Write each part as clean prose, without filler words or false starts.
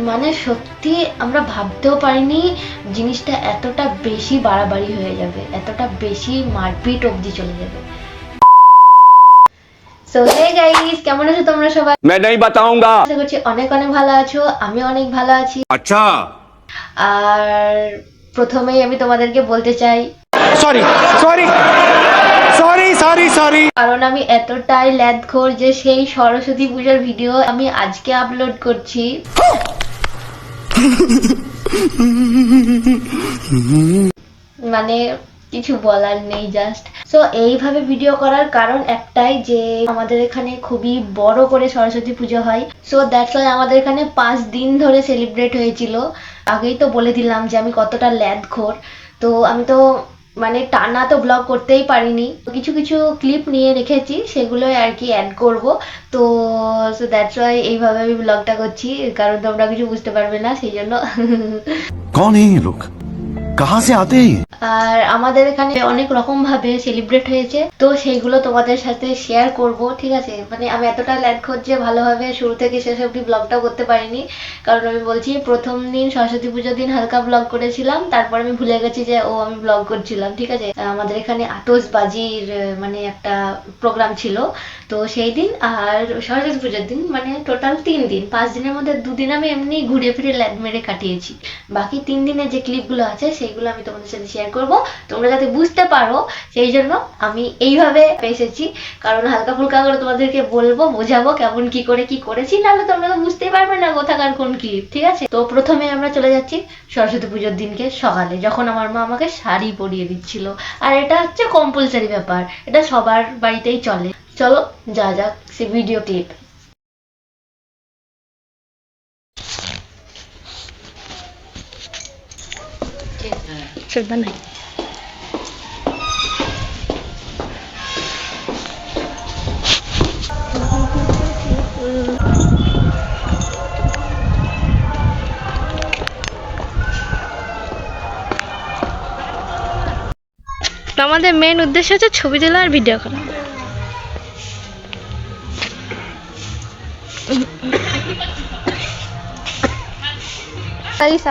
মানে সত্যি আমরা ভাবতেও পারিনি জিনিসটা এতটা বেশি বাড়াবাড়ি হয়ে যাবে, এতটা বেশি মারপিট অবধি চলে যাবে। সো হে গাইস, কেমন আছো তোমরা সবাই? मैं नहीं बताऊंगा। আশা করছি অনেক অনেক ভালো আছো, আমি অনেক ভালো আছি। अच्छा, আর প্রথমেই আমি তোমাদেরকে বলতে চাই sorry sorry sorry sorry sorry. কারণ আমি এতটাই ল্যাদখোর যে সেই সরস্বতী পূজার ভিডিও আমি আজকে আপলোড করছি। মানে কিছু বলার নেই, জাস্ট সো এইভাবে ভিডিও করার কারণ একটাই, যে আমাদের এখানে খুবই বড় করে সরস্বতী পুজো হয়। সো দ্যাটস ওয়াই আমাদের এখানে 5 দিন ধরে সেলিব্রেট হয়েছিল। আগেই তো বলে দিলাম যে আমি কতটা ল্যাদখোর। তো আমি তো মানে টানা তো ব্লগ করতেই পারিনি, কিছু কিছু ক্লিপ নিয়ে রেখেছি, সেগুলো আর কি অ্যাড করব। তো সো দ্যাটস ওয়াই এইভাবে আমি ব্লগটা করছি, কারণ তোমরা কিছু বুঝতে পারবে না সেই জন্য। कौन है ये लोग, कहाँ से आते हैं? আর আমাদের এখানে অনেক রকম ভাবে সেলিব্রেট হয়েছে, তো সেইগুলো তোমাদের সাথে শেয়ার করব, ঠিক আছে? মানে আমি এতটা ল্যাদখোর যে ভালোভাবে শুরু থেকে শেষ অবধি ব্লগটা করতে পারিনি, কারণ আমি বলছি প্রথম দিন সরস্বতী পুজোর দিন হালকা ব্লগ করেছিলাম, তারপর আমি ভুলে গেছি যে আমি ব্লগ করছিলাম, ঠিক আছে? আমাদের এখানে আতশবাজির মানে একটা প্রোগ্রাম ছিল, তো সেই দিন আর সরস্বতী পুজোর দিন মানে টোটাল 3 দিন, 5 দিনের মধ্যে 2 দিন আমি এমনি ঘুরে ফিরে ল্যাদ মেরে কাটিয়েছি। বাকি 3 দিনের যে ক্লিপগুলো আছে সেইগুলো আমি তোমাদের সাথে শেয়ার করব, তোমরা যাতে বুঝতে পারো সেই জন্য আমি এইভাবে এসেছি। কারণ হালকা ফুলকা করে তোমাদেরকে বলবো, বোঝাবো কেমন কি করে কি করেছি, নাহলে তোমরা তো বুঝতেই পারবে না কোথাকার কোন ক্লিপ, ঠিক আছে? তো প্রথমে আমরা চলে যাচ্ছি সরস্বতী পুজোর দিনকে সকালে, যখন আমার মা আমাকে শাড়ি পরিয়ে দিচ্ছিল। আর এটা হচ্ছে কম্পালসারি ব্যাপার, এটা সবার বাড়িতেই চলে। চলো যা যাক সে ভিডিও ক্লিপ। নাই আমাদের মেন উদ্দেশ্য হচ্ছে ছবি তোলা আর ভিডিও করা।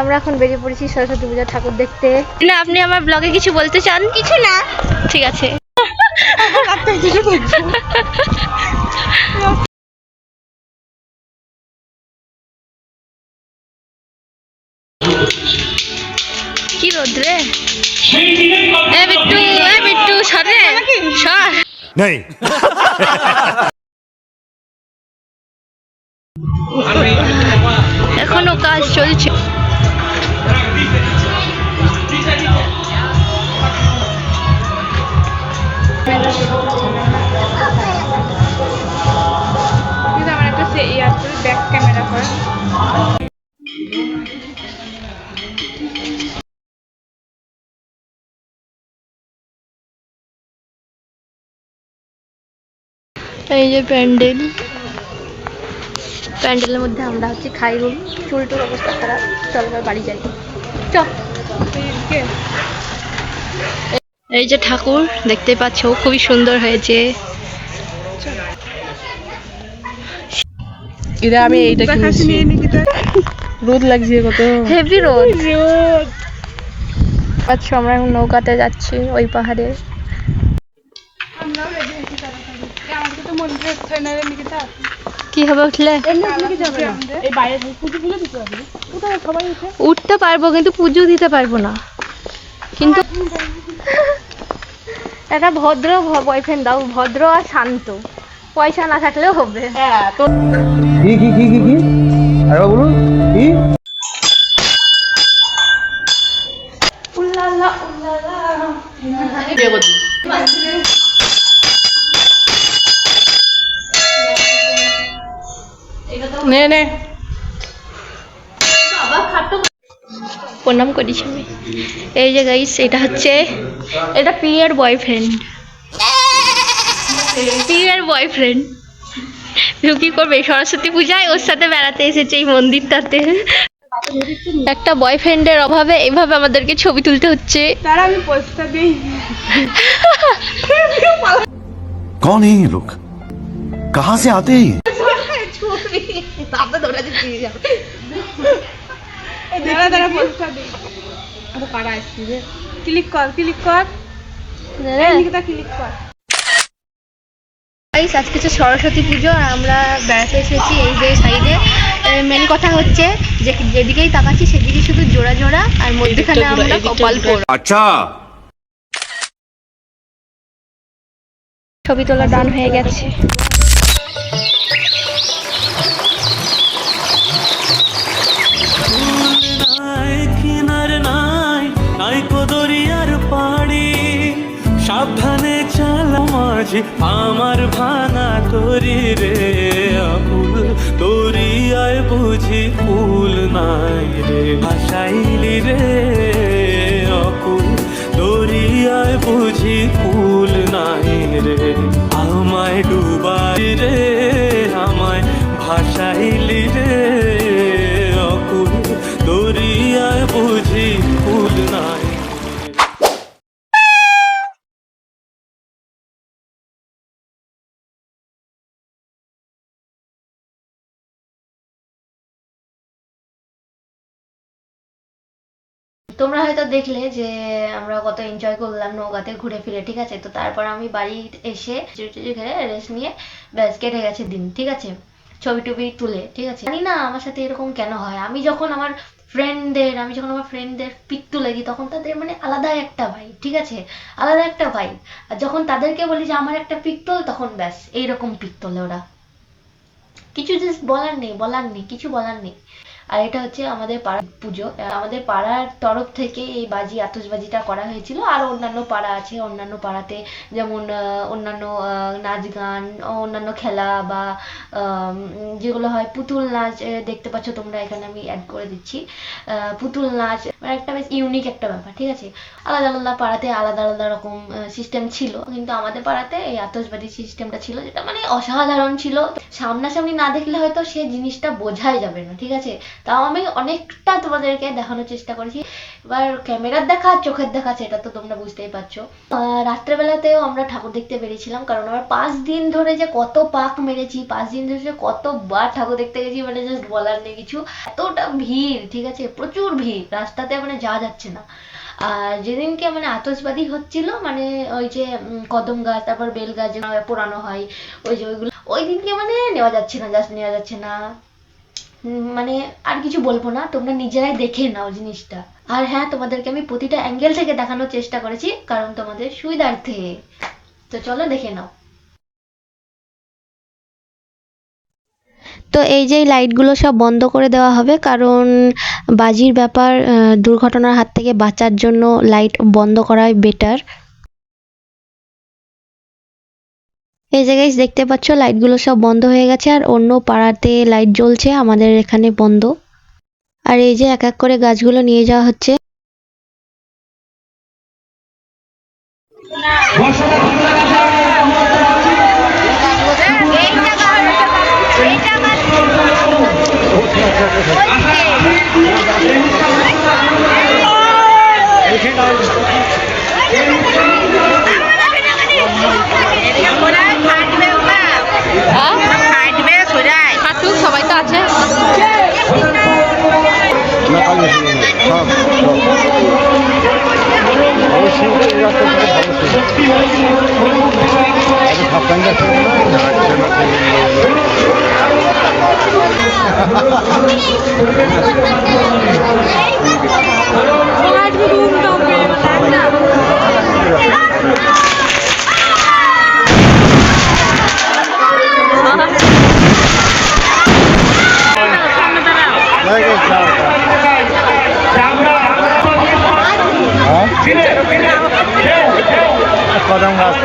আমরা এখন বেরিয়ে পড়েছি সরস্বতী পূজা ঠাকুর দেখতে। না, আপনি আমার ব্লগে কিছু বলতে চান? কিছু না, ঠিক আছে। কি রোদ্রে বিট্টু সরে সর नहीं। এখনো কাজ চলছে। আমার একটা ব্যাক ক্যামেরা করে এই যে প্যান্ডেল, প্যান্ডেলের মধ্যে আমরা হচ্ছে খাই রুম। চুলটুর অবস্থা খারাপ, চল এবার বাড়ি যাই। চল। এই যে ঠাকুর দেখতে পাচ্ছ, খুবই সুন্দর হয়েছে। এটা আমি এইটা কিনেছি, রোদ লাগছে কত, হেভি রোদ। পাচ্ছ আমরা এখন নৌকাতে যাচ্ছি ওই পাহাড়ে। কি হবে উঠলে? উঠতে পারবো কিন্তু পুজো দিতে পারবো না। কিন্তু একটা ভদ্র বয়ফ্রেন্ড দাও, ভদ্র আর শান্ত, পয়সা না থাকলেও হবে। কি আরে বলুন কি? উল্লালা উল্লালা নে নে প্রণাম করিস আমি। এই যে গাইস, এটা পিয়ের বয়ফ্রেন্ড, কি করবে সরস্বতী পূজায় ওর সাথে বেড়াতে এসেছে এই মন্দিরটাতে। একটা বয়ফ্রেন্ডের অভাবে এইভাবে আমাদেরকে ছবি তুলতে হচ্ছে। তারা আমি পয়সা দেই। कौन है ये लोग, कहाँ से आते हैं? দাঁড়া দাঁড়া পোস্টটা দে আরে কারা আসছে রে ক্লিক কর ক্লিক কর গাইস আজকে হচ্ছে সরস্বতী পুজো আর আমরা বেড়াতে এসেছি এই যে সাইডে। মেন কথা হচ্ছে যে যেদিকেই তাকাচ্ছি সেদিকে শুধু জোড়া জোড়া আর মধ্যখানে আমরা কপাল পোড়া। अच्छा ছবি তোলা ডান হয়ে গেছে। সাবধানে চালা মাঝি আমার ভাঙা তরি রে আকুল দরিয়ায় বুঝি কুল নাই রে ভাসাইলি রে অকুল দরিয়ায় বুঝি কুল নাই রে আমায় ডুবাই রে আমায় ভাসাইলি রে অকুল দরিয়ায় বুঝি কুল নাই। তোমরা হয়তো দেখলে যে আমরা কত এনজয় করলাম নৌকাতে ঘুরে ফিরে, ঠিক আছে। তো তারপর আমি বাড়ি এসে ঘরে রেস্ট নিয়ে ব্যাস কেটে গেছে দিন, ঠিক আছে, ছবি টবি তুলে, ঠিক আছে। জানি না আমার সাথে এরকম কেন হয়, আমি যখন আমার ফ্রেন্ডদের পিক তুলে দিই তখন তাদের মানে আলাদা একটা ভাইব, ঠিক আছে, আলাদা একটা ভাইব। আর যখন তাদেরকে বলি যে আমার একটা পিক তোল তখন ব্যাস এইরকম পিক তোলে ওরা। কিছু জাস্ট বলার নেই কিছু বলার নেই। আর এটা হচ্ছে আমাদের পাড়ার পুজো, আমাদের পাড়ার তরফ থেকে এই আতশবাজিটা করা হয়েছিল। আর অন্যান্য পাড়া আছে, অন্যান্য পাড়াতে যেমন অন্যান্য নাচ গান, অন্যান্য খেলা বা যেগুলো হয় পুতুল নাচ দেখতে পাচ্ছ তোমরা, এখানে আমি অ্যাড করে দিচ্ছি পুতুল নাচ, মানে একটা বেশ ইউনিক একটা ব্যাপার, ঠিক আছে। আলাদা আলাদা পাড়াতে আলাদা আলাদা রকম সিস্টেম ছিল, কিন্তু আমাদের পাড়াতে এই আতশবাজি সিস্টেমটা ছিল যেটা মানে অসাধারণ ছিল। সামনাসামনি না দেখলে হয়তো সে জিনিসটা বোঝাই যাবে না, ঠিক আছে। তাও আমি অনেকটা তোমাদেরকে দেখানোর চেষ্টা করেছি। এবার ক্যামেরার দেখা চোখের দেখা সেটা তো তোমরা বুঝতেই পারছো। রাত্রেবেলাতেও আমরা ঠাকুর দেখতে বেরিয়েছিলাম, কারণ আমরা 5 দিন ধরে যে কত পাক মেরেছি, 5 দিন ধরে যে কতবার ঠাকুর দেখতে গেছি, মানে জাস্ট বলার নেই কিছু। এতটা ভিড়, ঠিক আছে, প্রচুর ভিড়, রাস্তাতে মানে যাওয়া যাচ্ছে না। আর যেদিনকে মানে আতশবাজি হচ্ছিল, মানে ওই যে কদম গাছ তারপর বেল গাছ যেগুলো পোড়ানো হয়, ওই যে ওই দিনকে মানে নেওয়া যাচ্ছে না, জাস্ট নেওয়া যাচ্ছে না। মানে আর কিছু বলবো না, তোমরা নিজেরাই দেখে নাও জিনিসটা। আর হ্যাঁ, তোমাদেরকে আমি প্রতিটা অ্যাঙ্গেল থেকে দেখানোর চেষ্টা করেছি কারণ তোমাদের সুবিধার্থে। তো চলো দেখে নাও। তো এই যে লাইটগুলো সব বন্ধ করে দেওয়া হবে, কারণ বাজির ব্যাপার, দুর্ঘটনার হাত থেকে বাঁচার জন্য লাইট বন্ধ করাই বেটার। এই জায়গায় দেখতে পাচ্ছ লাইটগুলো সব বন্ধ হয়ে গেছে, আর অন্য পাড়াতে লাইট জ্বলছে, আমাদের এখানে বন্ধ। আর এই যে এক এক করে গাছগুলো নিয়ে যাওয়া হচ্ছে। সবাই তো আছে। কদম গাছ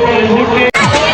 Gracias.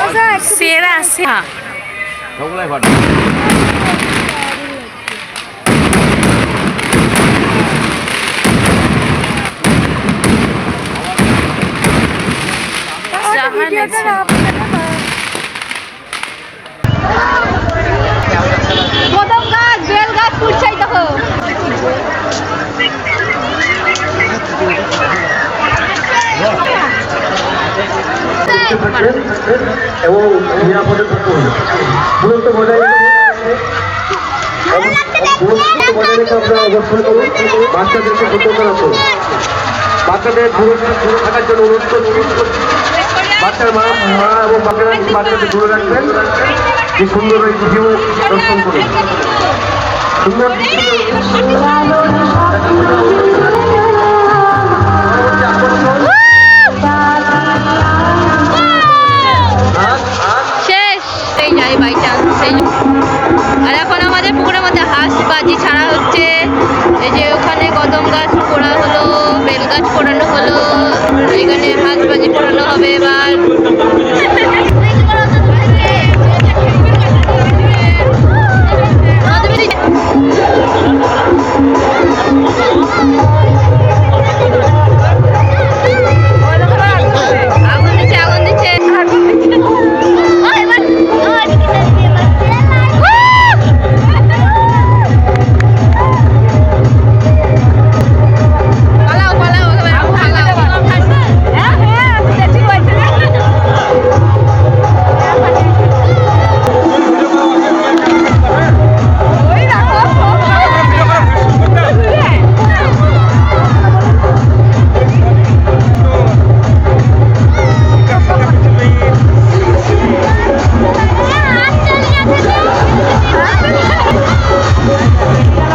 সেরা সেরা কদম গাছ বেল গাছ ফুটছাই দেখো এবং নিরাপদে থাকুন দূরত্ব বজায় আপনারা অবস্থান করুন বাচ্চাদেরকে সতর্ক রাখুন বাচ্চাদের দূরে থাকার জন্য অনুরোধ করছি বাচ্চার মা এবং বাচ্চারা বাচ্চাদের দূরে রাখবেন যে সুন্দর এই ভিডিও দর্শন করুন সুন্দর শেষ এই যাই বাই চান্স সেই আর এখন আমাদের পুকুরের মধ্যে হাঁস বাজি ছাড়া হচ্ছে এই যে ওখানে কদম গাছ পোড়া হলো বেল গাছ পোড়ানো হলো এখানে হাঁস বাজি পোড়ানো হবে এবার আগুন দিচ্ছে আগুন দিচ্ছে পালাও পালাও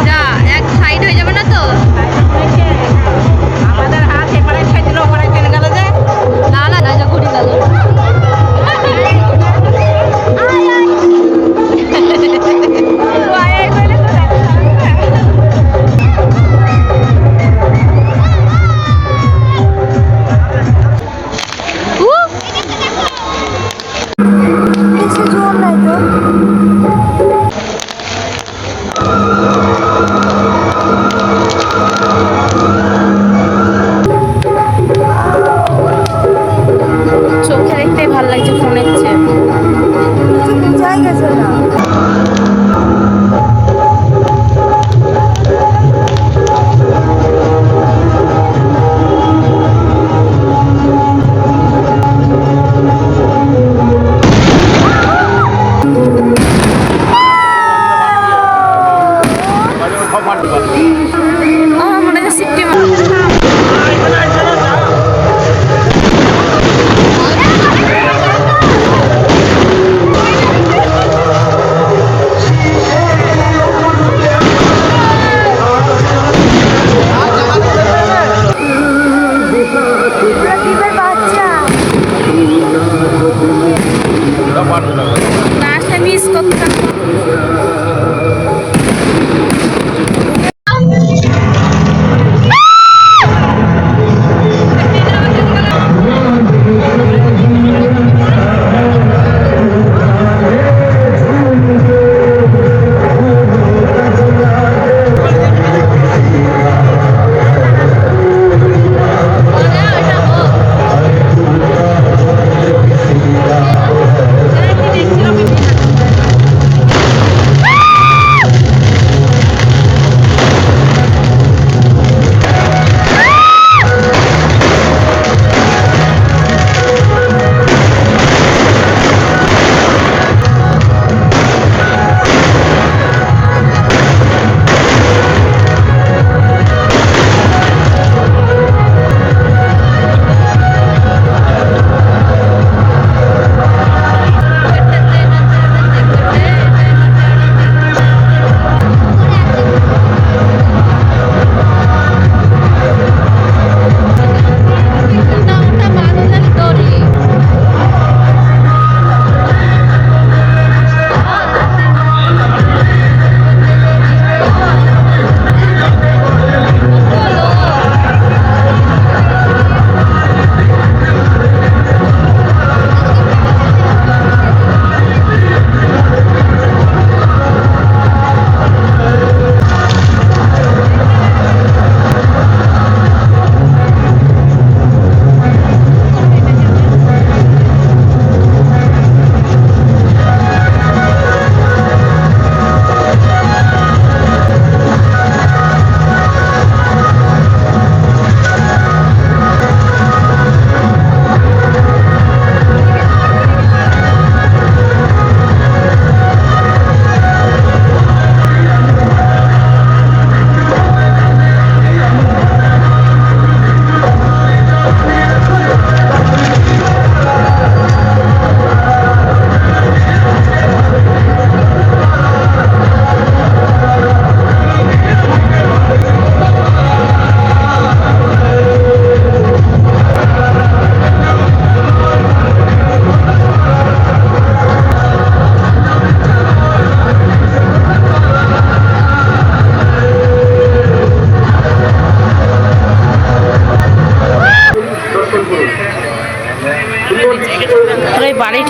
যা এক সাইড হয়ে যাবে না তো আমাদের হাত এপারে খাইছিল ওপারে চলে গেল যে না না না যা ঘুরে গেল চোখে দেখতেই ভালো লাগছে ফোনের চেয়ে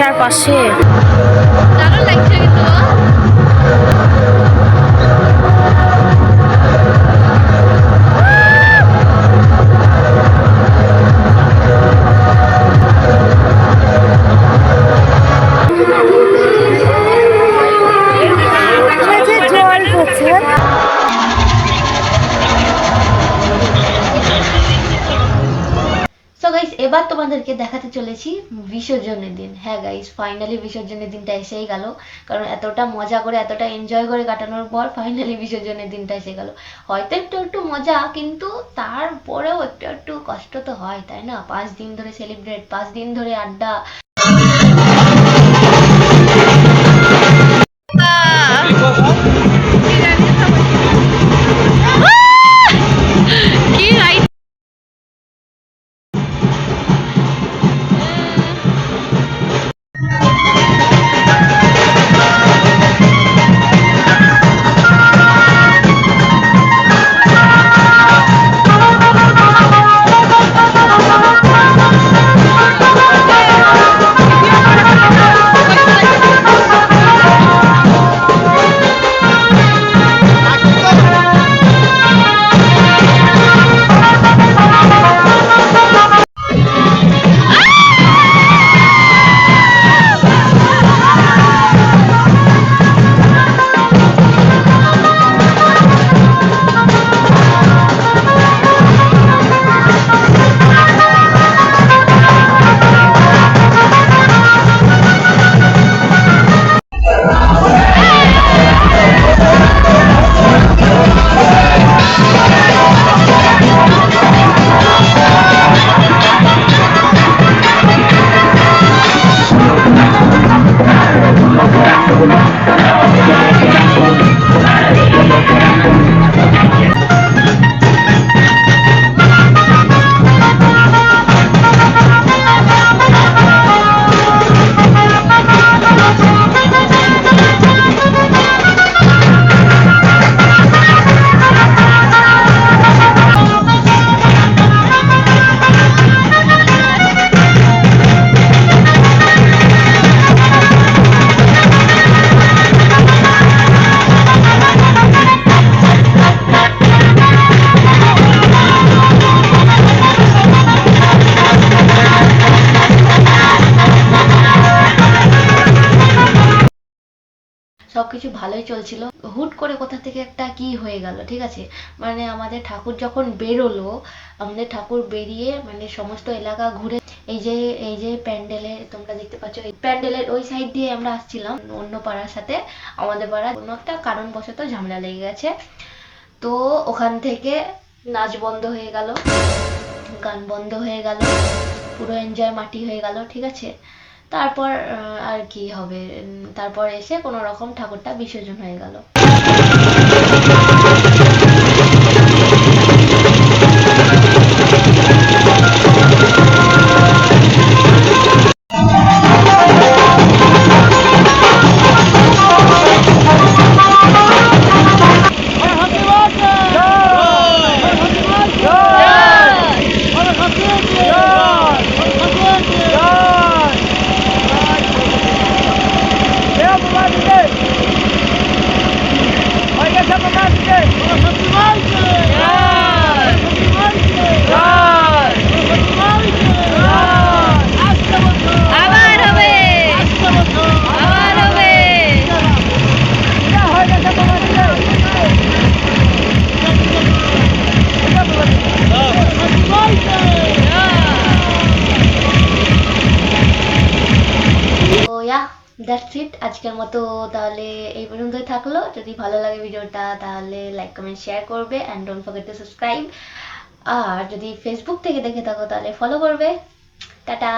বাসার পাশে। দারুণ লাগছে কিন্তু। জল পড়ছে। সো গাইস, এবার তোমাদেরকে দেখাতে চলেছি বিসর্জনের দিন। হ্যাঁ গাইস, ফাইনালি বিসর্জনের দিনটা এসেই গেল। কারণ এতটা মজা করে, এতটা এনজয় করে কাটানোর পর ফাইনালি বিসর্জনের দিনটা এসে গেল। হয়তো একটু একটু মজা, কিন্তু তারপরেও একটু একটু কষ্ট তো হয়, তাই না? 5 দিন ধরে সেলিব্রেট, 5 দিন ধরে আড্ডা। সবকিছু ভালোই চলছিল, হুট করে কোথা থেকে একটা কি হয়ে গেল, ঠিক আছে? মানে আমাদের ঠাকুর যখন বেরোলো, আমাদের ঠাকুর বেরিয়ে মানে সমস্ত এলাকা ঘুরে, এই যে প্যান্ডেলে তোমরা দেখতে পাচ্ছ, এই প্যান্ডেলের ওই সাইড দিয়ে আমরা আসছিলাম অন্য পাড়ার সাথে। আমাদের পাড়া কোনো একটা কারণবশত ঝামেলা লেগে গেছে, তো ওখান থেকে নাচ বন্ধ হয়ে গেল, গান বন্ধ হয়ে গেল, পুরো এনজয় মাটি হয়ে গেল, ঠিক আছে? তারপর আর কি হবে, তারপর এসে কোনো রকম ঠাকুরটা বিসর্জন হয়ে গেল। দ্যাটস ইট আজকের মতো। তাহলে এই পর্যন্তই থাকলো। যদি ভালো লাগে ভিডিওটা তাহলে লাইক কমেন্ট শেয়ার করবে and don't forget to subscribe. আর যদি ফেসবুক থেকে দেখে থাকো তাহলে ফলো করবে। টাটা।